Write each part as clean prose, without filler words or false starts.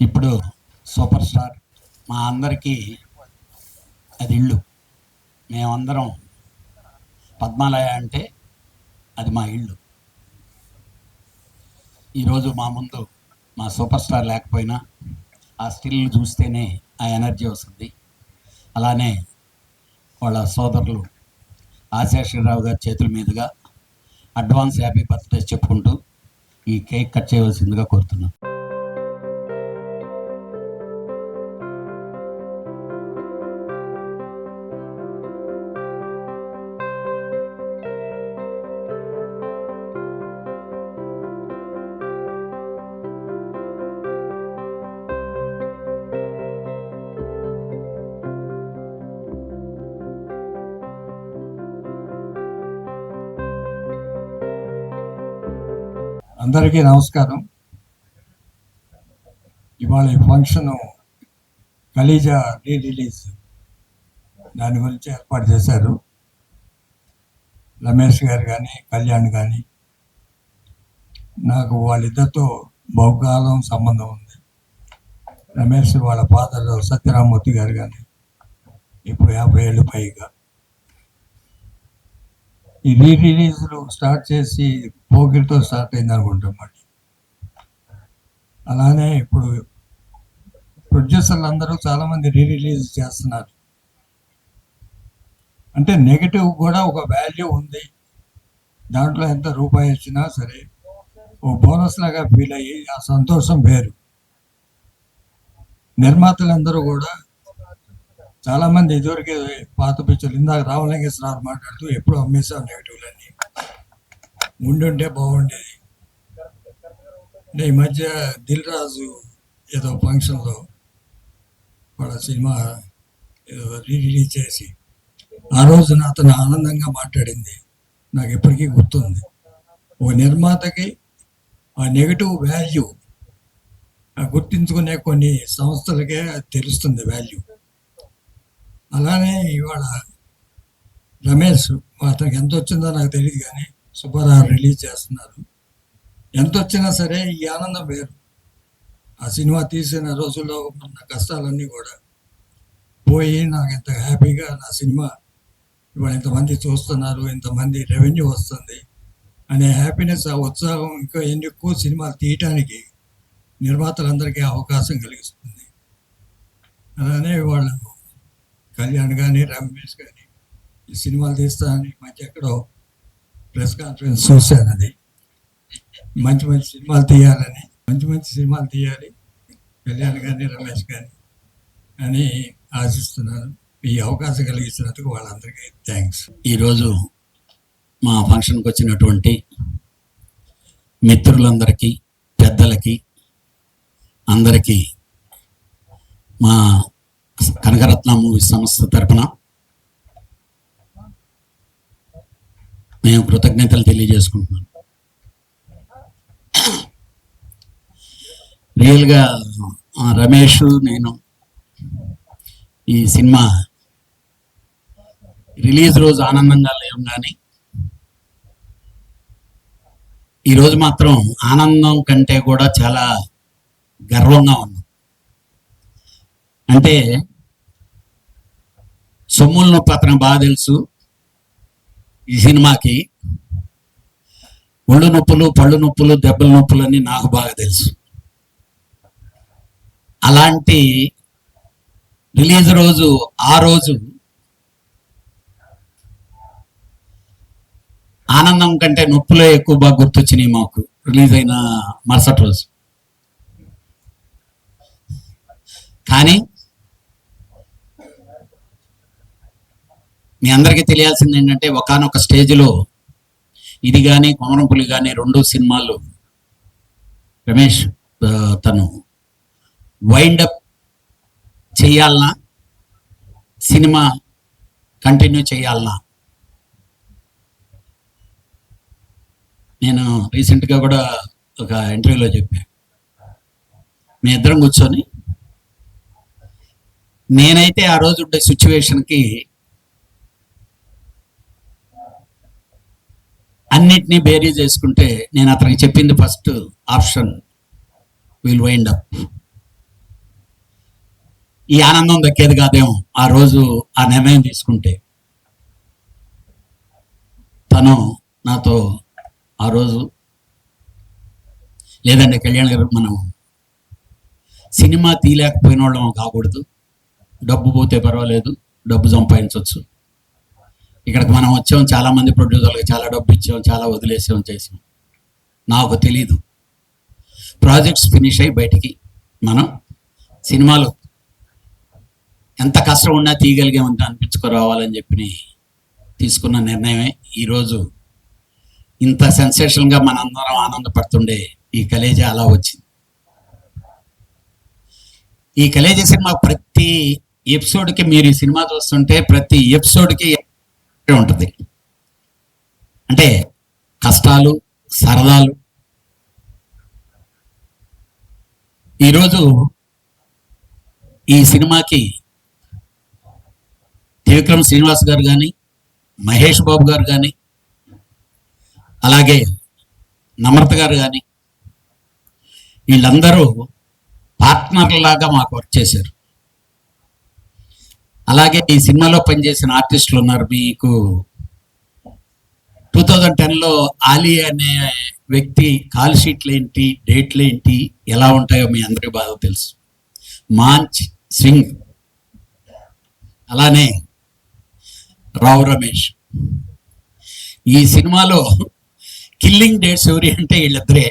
ఇప్పుడు super star మా అందరికీ అది ఇల్లు. మేమందరం పద్మాలయ అంటే అది మా ఇల్లు. ఈరోజు మా ముందు మా సూపర్ స్టార్ లేకపోయినా ఆ స్టిల్ చూస్తేనే ఆ ఎనర్జీ వస్తుంది. అలానే వాళ్ళ సోదరులు ఆశేషరావు గారి చేతుల మీదుగా అడ్వాన్స్ హ్యాపీ బర్త్డే చెప్పుకుంటూ ఈ కేక్ కట్ చేయవలసిందిగా కోరుతున్నాను. అందరికీ నమస్కారం. ఇవాళ ఈ ఫంక్షను ఖలీజా రీ రిలీజ్ దాని గురించి ఏర్పాటు చేశారు. రమేష్ గారు కానీ కళ్యాణ్ కానీ నాకు వాళ్ళిద్దరితో బహుకాలం సంబంధం ఉంది. రమేష్ వాళ్ళ ఫాదర్ సత్యరామూర్తి గారు కానీ ఇప్పుడు 50 ఏళ్ళు పైగా. ఈ రీ రిలీజ్లు స్టార్ట్ చేసి పోగిరితో స్టార్ట్ అయింది అనుకుంటాం. మళ్ళీ అలానే ఇప్పుడు ప్రొడ్యూసర్లు అందరూ చాలామంది రీ రిలీజ్ చేస్తున్నారు. అంటే నెగిటివ్ కూడా ఒక వాల్యూ ఉంది, దాంట్లో ఎంత రూపాయి వచ్చినా సరే ఓ బోనస్ లాగా ఫీల్ అయ్యి ఆ సంతోషం వేరు. నిర్మాతలందరూ కూడా చాలామంది ఇదివరకే పాత పిక్చర్లు, ఇందాక రామలింగేశ్వరరావు మాట్లాడుతూ ఎప్పుడు అమ్మేసాం నెగిటివ్లన్నీ, ఉండుంటే బాగుండేది. ఈ మధ్య దిల్ రాజు ఏదో ఫంక్షన్లో వాళ్ళ సినిమా ఏదో రిలీజ్ చేసి ఆ రోజున అతను ఆనందంగా మాట్లాడింది నాకు ఇప్పటికీ గుర్తుంది. ఓ నిర్మాతకి ఆ నెగిటివ్ వాల్యూ గుర్తించుకునే కొన్ని సంస్థలకే తెలుస్తుంది వాల్యూ. అలానే ఇవాళ రమేష్, అతనికి ఎంత వచ్చిందో నాకు తెలియదు కానీ సుబ్బారావు రిలీజ్ చేస్తున్నారు. ఎంత వచ్చినా సరే ఈ ఆనందం వేరు. ఆ సినిమా తీసిన రోజుల్లో ఉన్న కష్టాలన్నీ కూడా పోయి నాకు ఎంత హ్యాపీగా నా సినిమా ఇవాళ ఇంతమంది చూస్తున్నారు, ఇంతమంది రెవెన్యూ వస్తుంది అనే హ్యాపీనెస్, ఆ ఉత్సాహం ఇంకా ఎన్ని ఎక్కువ సినిమాలు తీయటానికి నిర్మాతలందరికీ అవకాశం కలిగిస్తుంది. అలానే వాళ్ళు కళ్యాణ్ కానీ రమేష్ కానీ ఈ సినిమాలు తీస్తానని మధ్య ఎక్కడో ప్రెస్ కాన్ఫరెన్స్ చూశాను. అది మంచి మంచి సినిమాలు తీయాలని, మంచి మంచి సినిమాలు తీయాలి కళ్యాణ్ కానీ రమేష్ కానీ అని ఆశిస్తున్నాను. ఈ అవకాశం కలిగిస్తున్నందుకు వాళ్ళందరికీ థ్యాంక్స్. ఈరోజు మా ఫంక్షన్కి వచ్చినటువంటి మిత్రులందరికీ, పెద్దలకి అందరికీ మా కనకరత్న మూవీ సంస్థ తరపున మేము కృతజ్ఞతలు తెలియజేసుకుంటున్నాం. రియల్గా రమేష్, నేను ఈ సినిమా రిలీజ్ రోజు ఆనందంగా లేవు, కానీ ఈరోజు మాత్రం ఆనందం కంటే కూడా చాలా గర్వంగా ఉన్నాం. అంటే సొమ్ముల నొప్పి అతనికి బాగా తెలుసు. ఈ సినిమాకి ఒళ్ళు నొప్పులు, పళ్ళు నొప్పులు, దెబ్బల నొప్పులు అన్నీ నాకు బాగా తెలుసు. అలాంటి రిలీజ్ రోజు, ఆ రోజు ఆనందం కంటే నొప్పులే ఎక్కువ బాగా గుర్తొచ్చినాయి మాకు రిలీజ్ అయిన మరుసటి రోజు. కానీ మీ అందరికీ తెలియాల్సింది ఏంటంటే, ఒకానొక స్టేజ్లో ఇది కానీ కొమరంపులి కానీ 2 సినిమాలు రమేష్ తను వైండప్ చేయాలన్నా, సినిమా కంటిన్యూ చేయాలన్నా, నేను రీసెంట్గా కూడా ఒక ఇంటర్వ్యూలో చెప్పాను. మీ ఇద్దరం కూర్చొని, నేనైతే ఆ రోజు ఉండే సిచ్యువేషన్కి అన్నిటినీ బేరీ చేసుకుంటే నేను అతనికి చెప్పింది first option will wind up. ఈ ఆనందం దక్కేది కాదేమో ఆ రోజు ఆ నిర్ణయం తీసుకుంటే. తను నాతో ఆ రోజు, లేదండి కళ్యాణ్ గారు, మనం సినిమా తీయలేకపోయిన వాళ్ళం కాకూడదు, డబ్బు పోతే పర్వాలేదు, డబ్బు సంపాదించవచ్చు. ఇక్కడికి మనం వచ్చాం, చాలామంది ప్రొడ్యూసర్లకు చాలా డబ్బు ఇచ్చాం, చాలా వదిలేసాం, చేసాం. నాకు తెలీదు ప్రాజెక్ట్స్ ఫినిష్ అయ్యి బయటికి మనం సినిమాలు ఎంత కష్టం ఉన్నా తీయగలిగామంటే అనిపించుకురావాలని చెప్పి తీసుకున్న నిర్ణయమే ఈరోజు ఇంత సెన్సేషన్గా మనందరం ఆనందపడుతుండే ఈ కలేజా అలా వచ్చింది. ఈ కలేజా సినిమా ప్రతి ఎపిసోడ్కి, మీరు ఈ సినిమా చూస్తుంటే ప్రతి ఎపిసోడ్కి ఉంటుంది. అంటే కష్టాలు, సరదాలు. ఈరోజు ఈ సినిమాకి త్రివిక్రమ్ శ్రీనివాస్ గారు కానీ, మహేష్ బాబు గారు కానీ, అలాగే నమ్రత గారు కానీ, వీళ్ళందరూ పార్ట్నర్లాగా మాకు వర్క్ చేశారు. అలాగే ఈ సినిమాలో పనిచేసిన ఆర్టిస్టులు ఉన్నారు. మీకు 2010లో ఆలీ అనే వ్యక్తి కాల్ షీట్లు ఏంటి, డేట్లు ఏంటి, ఎలా ఉంటాయో మీ అందరికీ బాగా తెలుసు. మాంచ్ సింగ్, అలానే రావు రమేష్. ఈ సినిమాలో కిల్లింగ్ డేట్స్ ఎవరి అంటే వీళ్ళిద్దరే.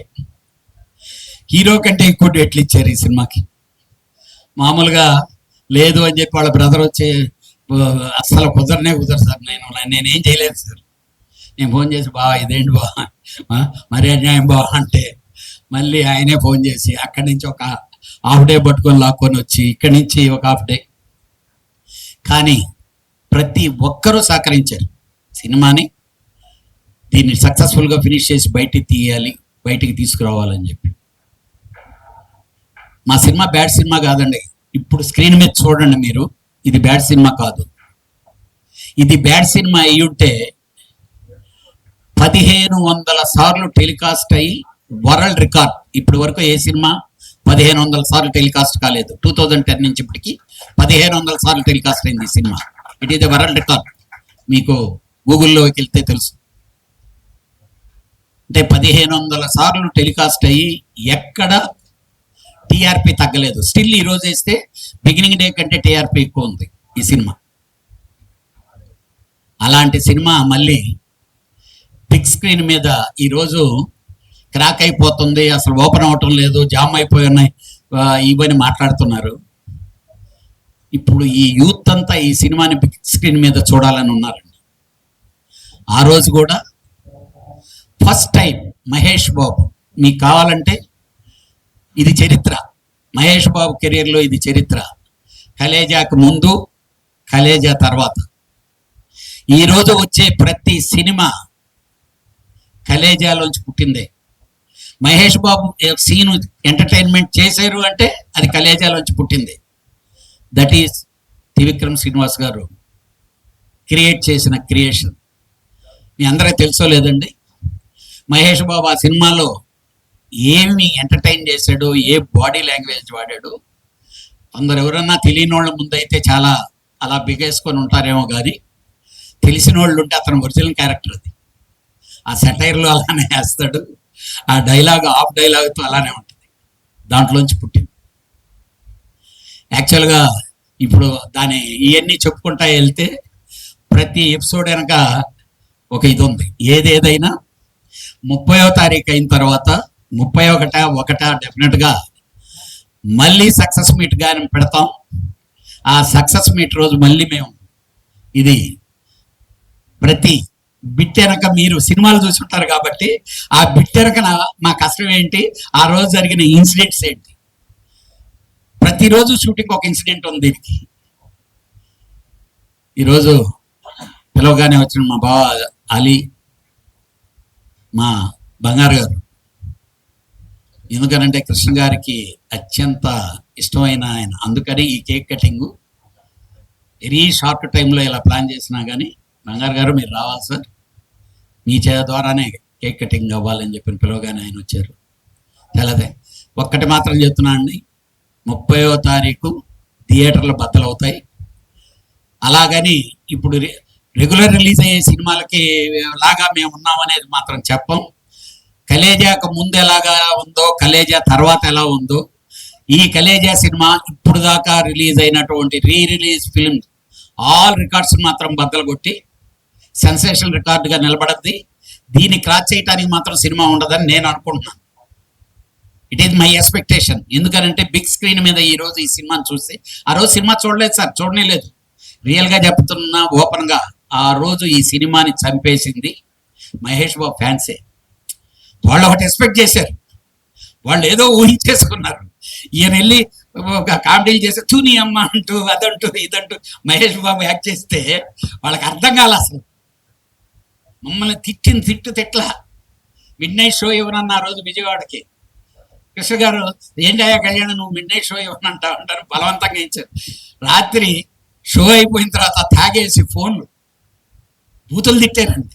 హీరో కంటే ఎక్కువ డేట్లు ఇచ్చారు ఈ సినిమాకి. మామూలుగా లేదు అని చెప్పి వాళ్ళ బ్రదర్ వచ్చి అస్సలు కుదరదు సార్, నేనేం చేయలేదు సార్. నేను ఫోన్ చేసి, బా ఇదేంటి బా మరి అన్యాయం బా అంటే, మళ్ళీ ఆయనే ఫోన్ చేసి అక్కడి నుంచి ఒక హాఫ్ డే పట్టుకొని లాక్కొని వచ్చి ఇక్కడి నుంచి ఒక హాఫ్ డే. కానీ ప్రతి ఒక్కరూ సహకరించారు సినిమాని, దీన్ని సక్సెస్ఫుల్గా ఫినిష్ చేసి బయటికి తీసుకురావాలని చెప్పి. మా సినిమా బ్యాడ్ సినిమా కాదండి. ఇప్పుడు స్క్రీన్ మీద చూడండి మీరు, ఇది బ్యాడ్ సినిమా కాదు. ఇది బ్యాడ్ సినిమా అయి ఉంటే 1500 సార్లు టెలికాస్ట్ అయ్యి వరల్డ్ రికార్డ్. ఇప్పటి వరకు ఏ సినిమా 1500 సార్లు టెలికాస్ట్ కాలేదు. 2010 నుంచి ఇప్పటికి 1500 సార్లు టెలికాస్ట్ అయింది ఈ cinema. It is the world record. మీకు గూగుల్లోకి వెళ్తే తెలుసు. అంటే 1500 సార్లు టెలికాస్ట్ అయ్యి ఎక్కడ టీఆర్పీ తగ్గలేదు. స్టిల్ ఈ రోజు వేస్తే బిగినింగ్ డే కంటే టీఆర్పీ ఎక్కువ ఉంది ఈ సినిమా. అలాంటి సినిమా మళ్ళీ బిగ్ స్క్రీన్ మీద ఈరోజు క్రాక్ అయిపోతుంది, అసలు ఓపెన్ అవటం లేదు, జామ్ అయిపోయి ఉన్నాయి, ఇవన్నీ మాట్లాడుతున్నారు. ఇప్పుడు ఈ యూత్ అంతా ఈ సినిమాని బిగ్ స్క్రీన్ మీద చూడాలని ఉన్నారండి. ఆ రోజు కూడా ఫస్ట్ టైం మహేష్ బాబు, మీకు కావాలంటే ఇది చరిత్ర, మహేష్ బాబు కెరీర్లో ఇది చరిత్ర. కలేజాకు ముందు, కలేజా తర్వాత. ఈరోజు వచ్చే ప్రతి సినిమా కలేజాలోంచి పుట్టిందే. మహేష్ బాబు సీను ఎంటర్టైన్మెంట్ చేశారు అంటే అది కలేజాలోంచి పుట్టింది. దట్ ఈస్ త్రివిక్రమ్ శ్రీనివాస్ గారు క్రియేట్ చేసిన క్రియేషన్. మీ అందరికీ తెలుసో లేదండి, మహేష్ బాబు ఆ సినిమాలో ఏమి ఎంటర్టైన్ చేశాడు, ఏ బాడీ లాంగ్వేజ్ వాడాడు. కొందరు ఎవరన్నా తెలియని వాళ్ళ ముందు అయితే చాలా అలా బిగేసుకొని ఉంటారేమో, కానీ తెలిసిన వాళ్ళు ఉంటే అతను ఒరిజినల్ క్యారెక్టర్ అది. ఆ సెటైర్లో అలానే వేస్తాడు, ఆ డైలాగ్ హాఫ్ డైలాగ్తో అలానే ఉంటుంది. దాంట్లోంచి పుట్టింది. యాక్చువల్గా ఇప్పుడు దాని ఇవన్నీ చెప్పుకుంటా వెళ్తే ప్రతి ఎపిసోడ్ వెనక ఒక ఇది ఉంది. ఏదేదైనా 30వ తారీఖు అయిన తర్వాత 31 డెఫినెట్గా మళ్ళీ సక్సెస్ మీట్ కానీ పెడతాం. ఆ సక్సెస్ మీట్ రోజు మళ్ళీ మేము ఇది ప్రతి బిట్ వెనక, మీరు సినిమాలు చూసుంటారు కాబట్టి ఆ బిట్ వెనక మా కష్టం ఏంటి, ఆ రోజు జరిగిన ఇన్సిడెంట్స్ ఏంటి. ప్రతిరోజు షూటింగ్ ఒక ఇన్సిడెంట్ ఉంది దీనికి. ఈరోజు పిలవగానే వచ్చిన మా బావ అలీ, మా బంగారు గారు, ఎందుకనంటే కృష్ణ గారికి అత్యంత ఇష్టమైన ఆయన. అందుకని ఈ కేక్ కటింగ్ వెరీ షార్ట్ టైంలో ఇలా ప్లాన్ చేసినా కానీ, బంగారు గారు మీరు రావాలి సార్, మీ ద్వారానే కేక్ కటింగ్ అవ్వాలని చెప్పి పిలవగానే ఆయన వచ్చారు. తెలదే ఒక్కటి మాత్రం చెప్తున్నా అండి, 30వ తారీఖు థియేటర్లు బద్దలవుతాయి. అలాగని ఇప్పుడు రెగ్యులర్ రిలీజ్ అయ్యే సినిమాలకి లాగా మేము ఉన్నామనేది మాత్రం చెప్పం. కలేజాకు ముందు ఎలాగా ఉందో, కలేజా తర్వాత ఎలా ఉందో, ఈ కలేజా సినిమా ఇప్పుడు దాకా రిలీజ్ అయినటువంటి రిలీజ్ ఫిల్మ్స్ ఆల్ రికార్డ్స్ మాత్రం బద్దలు కొట్టి సెన్సేషన్ రికార్డుగా నిలబడద్ది. దీన్ని క్రాస్ చేయడానికి మాత్రం సినిమా ఉండదని నేను అనుకుంటున్నాను. It is my expectation. ఎందుకంటే బిగ్ స్క్రీన్ మీద ఈ రోజు ఈ సినిమాని చూస్తే, ఆ రోజు సినిమా చూడలేదు సార్, చూడలేదు. రియల్గా చెప్తున్నా ఓపెన్గా, ఆ రోజు ఈ సినిమాని చంపేసింది మహేష్ బాబు ఫ్యాన్సే. వాళ్ళు ఒకటి ఎక్స్పెక్ట్ చేశారు, వాళ్ళు ఏదో ఊహించేసుకున్నారు. ఈయన వెళ్ళి ఒక కామెడీలు చేస్తే తూని అమ్మ అంటూ అదంటూ ఇదంటూ మహేష్ బాబు యాక్ట్ చేస్తే వాళ్ళకి అర్థం కాలే. అసలు మమ్మల్ని తిట్ల మిడ్ నైట్ షో ఇవ్వనన్న ఆ రోజు విజయవాడకి కృష్ణ గారు, ఏంటయ్యా కళ్యాణం నువ్వు మిడ్ నైట్ షో ఇవ్వనంటావు అంటారు, బలవంతంగా ఇచ్చారు. రాత్రి షో అయిపోయిన తర్వాత తాగేసి ఫోన్లు బూతులు తిట్టారండి.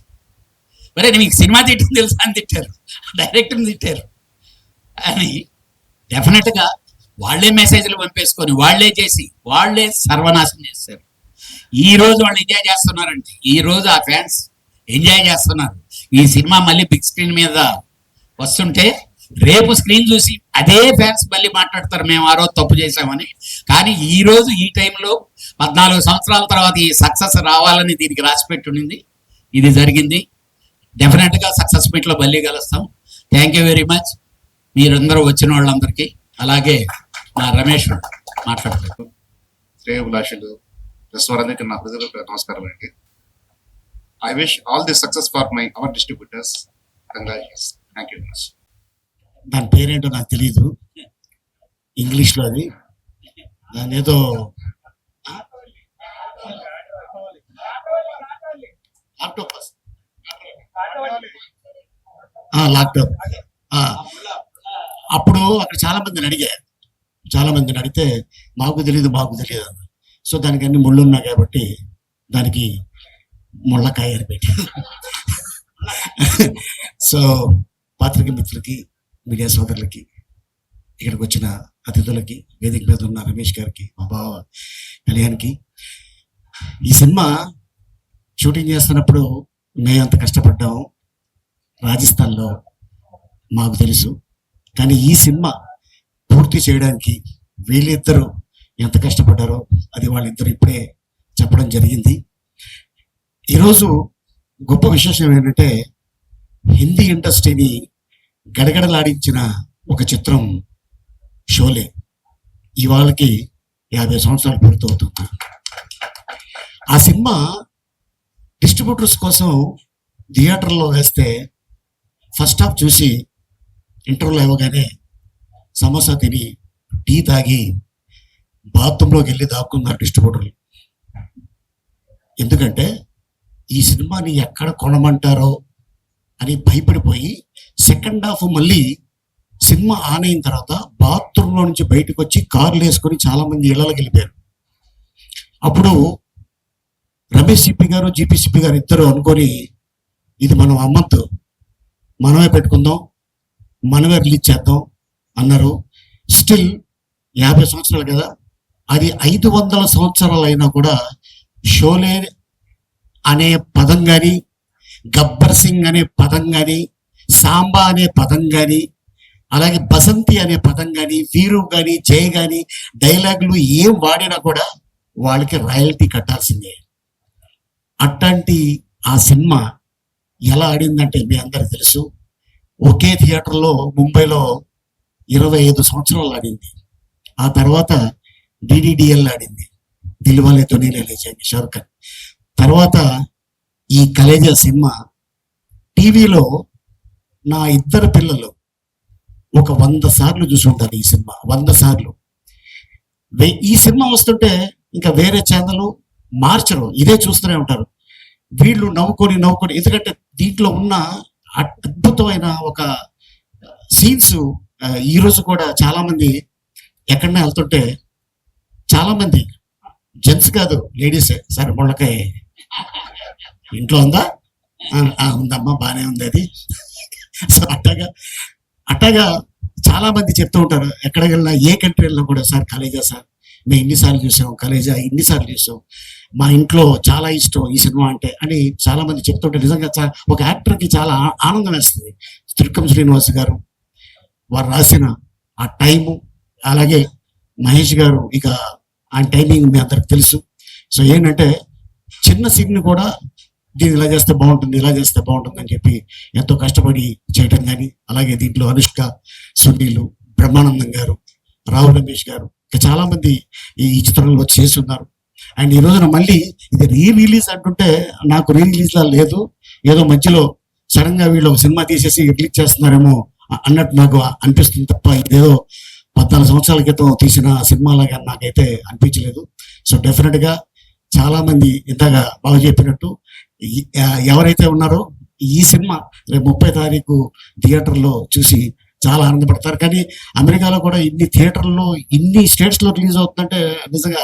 మరే మీకు సినిమా తిట్టింది తెలుసా అని తిట్టారు, డైరెక్టర్ని తిట్టారు అని. డెఫినెట్గా వాళ్ళే మెసేజ్లు పంపేసుకొని వాళ్ళే చేసి వాళ్ళే సర్వనాశనం చేస్తారు. ఈ రోజు వాళ్ళు ఎంజాయ్ చేస్తున్నారండి. ఈ రోజు ఆ ఫ్యాన్స్ ఎంజాయ్ చేస్తున్నారు. ఈ సినిమా మళ్ళీ బిగ్ స్క్రీన్ మీద వస్తుంటే రేపు స్క్రీన్ చూసి అదే ఫ్యాన్స్ మళ్ళీ మాట్లాడతారు, మేము ఆ రోజు తప్పు చేశామని. కానీ ఈ రోజు ఈ టైంలో 14 సంవత్సరాల తర్వాత ఈ సక్సెస్ రావాలని దీనికి రాసిపెట్టుండింది. ఇది జరిగింది. డెఫినెట్గా సక్సెస్ మీట్లో మళ్ళీ కలుస్తాం. థ్యాంక్ యూ వెరీ మచ్ మీరందరూ వచ్చిన వాళ్ళందరికీ. అలాగే మా రమేష్ మాట్లాడతారు. శ్రేయోభిలాషులు రెస్టారెంట్కి నా హృదయపూర్వక నమస్కారం అండి. I wish all the success for hour distributors. Congratulations. Thank you very much. దాని పేరేంటో నాకు తెలీదు ఇంగ్లీష్లో. అది దాని ఏదో లాక్డౌన్. అప్పుడు అక్కడ చాలా మందిని అడిగితే మాకు తెలియదు అన్న. సో దానికి అన్ని ముళ్ళు ఉన్నాయి కాబట్టి దానికి ముళ్ళకాయ అని పెట్టి. సో పాత్రిక మిత్రులకి, మీడియా సోదరులకి, ఇక్కడికి వచ్చిన అతిథులకి, వేదిక మీద ఉన్న రమేష్ గారికి, మా బావ కళ్యాణ్కి, ఈ సినిమా షూటింగ్ చేస్తున్నప్పుడు మేము అంత కష్టపడ్డాము రాజస్థాన్లో మాకు తెలుసు. కానీ ఈ సినిమా పూర్తి చేయడానికి వీళ్ళిద్దరూ ఎంత కష్టపడ్డారో అది వాళ్ళిద్దరు ఇప్పుడే చెప్పడం జరిగింది. ఈరోజు గొప్ప విశేషం ఏంటంటే హిందీ ఇండస్ట్రీని గడగడలాడించిన ఒక చిత్రం షోలే ఇవాళకి 50 సంవత్సరాలు పూర్తవుతుంది. ఆ సినిమా డిస్ట్రిబ్యూటర్స్ కోసం థియేటర్లో వేస్తే ఫస్ట్ హాఫ్ చూసి ఇంటర్వ్యూలో ఇవ్వగానే సమోసా తిని టీ తాగి బాత్రూంలోకి వెళ్ళి దాక్కున్నారు డిస్ట్రిబ్యూటర్లు. ఎందుకంటే ఈ సినిమాని ఎక్కడ కొనమంటారో అని భయపడిపోయి సెకండ్ హాఫ్ మళ్ళీ సినిమా ఆన్ అయిన తర్వాత బాత్రూంలో నుంచి బయటకు వచ్చి కార్లు వేసుకొని చాలా మంది ఇళ్లలోకి వెళ్ళిపోయారు. అప్పుడు రమేష్ సిప్పి గారు, జీపీ సిప్పి గారు ఇద్దరు అనుకొని ఇది మనం అమ్మద్దు, మనమే పెట్టుకుందాం, మనమే రిలీజ్ చేద్దాం అన్నారు. స్టిల్ 50 సంవత్సరాలు కదా, అది 500 సంవత్సరాలు అయినా కూడా షోలే అనే పదం కానీ, గబ్బర్ సింగ్ అనే పదం కానీ, సాంబా అనే పదం కానీ, అలాగే బసంతి అనే పదం కానీ, వీరు కానీ, జయ కానీ డైలాగులు ఏం వాడినా కూడా వాళ్ళకి రాయల్టీ కట్టాల్సిందే. అట్లాంటి ఆ సినిమా ఎలా ఆడిందంటే మీ అందరికి తెలుసు. ఒకే థియేటర్లో ముంబైలో 25 సంవత్సరాలు ఆడింది. ఆ తర్వాత డిడిడిఎల్ ఆడింది, దిల్వాలే దునియా లే జాయేంగే షారుఖ్ ఖాన్. తర్వాత ఈ కలేజా సినిమా టీవీలో నా ఇద్దరు పిల్లలు ఒక 100 సార్లు చూసి ఉంటారు. ఈ సినిమా 100 సార్లు. ఈ సినిమా వస్తుంటే ఇంకా వేరే ఛానల్ మార్చరు, ఇదే చూస్తూనే ఉంటారు. వీళ్ళు నవ్వుకొని ఎందుకంటే దీంట్లో ఉన్న అద్భుతమైన ఒక సీన్స్. ఈరోజు కూడా చాలా మంది ఎక్కడన్నా వెళ్తుంటే చాలా మంది జెంట్స్ కాదు లేడీసే, సరే ముళ్ళకాయ ఇంట్లో ఉందా, ఉందమ్మా బాగానే ఉంది అది. సో అట్టగా చాలా మంది చెప్తూ ఉంటారు. ఎక్కడికి వెళ్ళినా ఏ కంట్రీ వెళ్ళినా కూడా సార్ కలేజా సార్ మేము ఇన్నిసార్లు చూసాం, కలేజా ఇన్నిసార్లు చూసాం, మా ఇంట్లో చాలా ఇష్టం ఈ సినిమా అంటే అని చాలా మంది చెప్తుంటే నిజంగా ఒక యాక్టర్కి చాలా ఆనందం వేస్తుంది. త్రిక్కం శ్రీనివాస్ గారు వారు రాసిన ఆ టైము, అలాగే మహేష్ గారు ఇక ఆ టైమింగ్ మీ అందరికి తెలుసు. సో ఏంటంటే చిన్న సీన్ని కూడా దీన్ని ఇలా చేస్తే బాగుంటుంది, ఇలా చేస్తే బాగుంటుంది అని చెప్పి ఎంతో కష్టపడి చేయటం కానీ, అలాగే దీంట్లో అనుష్క, సునీలు, బ్రహ్మానందం గారు, రావు రమేష్ గారు ఇంకా చాలా మంది ఈ చిత్రంలో చేస్తున్నారు. అండ్ ఈ రోజున మళ్ళీ ఇది రిలీజ్ అంటుంటే నాకు రిలీజ్ లా లేదు, ఏదో మధ్యలో సడన్ గా వీళ్ళు ఒక సినిమా తీసేసి రిలీజ్ చేస్తున్నారేమో అన్నట్టు నాకు అనిపిస్తుంది తప్ప ఇదేదో 14 సంవత్సరాల క్రితం తీసిన సినిమాలాగా నాకైతే అనిపించలేదు. సో డెఫినెట్ గా చాలా మంది ఇందాక బాగా చెప్పినట్టు ఎవరైతే ఉన్నారో ఈ సినిమా రేపు 30 తారీఖు థియేటర్లో చూసి చాలా ఆనందపడతారు. కానీ అమెరికాలో కూడా ఇన్ని థియేటర్లో ఇన్ని స్టేట్స్ లో రిలీజ్ అవుతుందంటే నిజంగా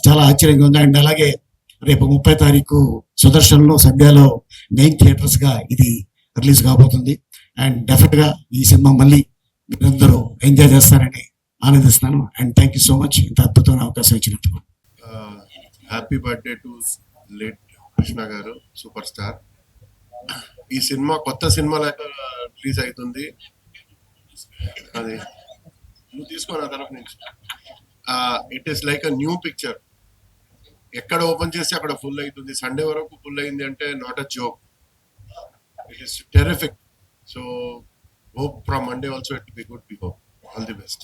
చాలా ఆశ్చర్యంగా ఉంది. అండ్ అలాగే రేపు 30 తారీఖు సుదర్శన్లో, సద్యాలో మెయిన్ థియేటర్స్ గా ఇది రిలీజ్ కాబోతుంది. అండ్ డెఫినెట్ గా ఈ సినిమా మళ్ళీ మీరందరూ ఎంజాయ్ చేస్తారని ఆనందిస్తున్నాను. And thank you so much ఇంత అద్భుతమైన అవకాశం ఇచ్చినందుకు. Happy birthday to late Krishna garu, super star. ఈ సినిమా కొత్త సినిమా లాగా రిలీజ్ అవుతుంది. అది నువ్వు తీసుకో నా తరఫు నుంచి. It is like a new picture. ఎక్కడ ఓపెన్ చేస్తే అక్కడ ఫుల్ అవుతుంది. సండే వరకు ఫుల్ అయింది అంటే not a joke. It is terrific. So hope from Monday also it will be good. We hope. All the best.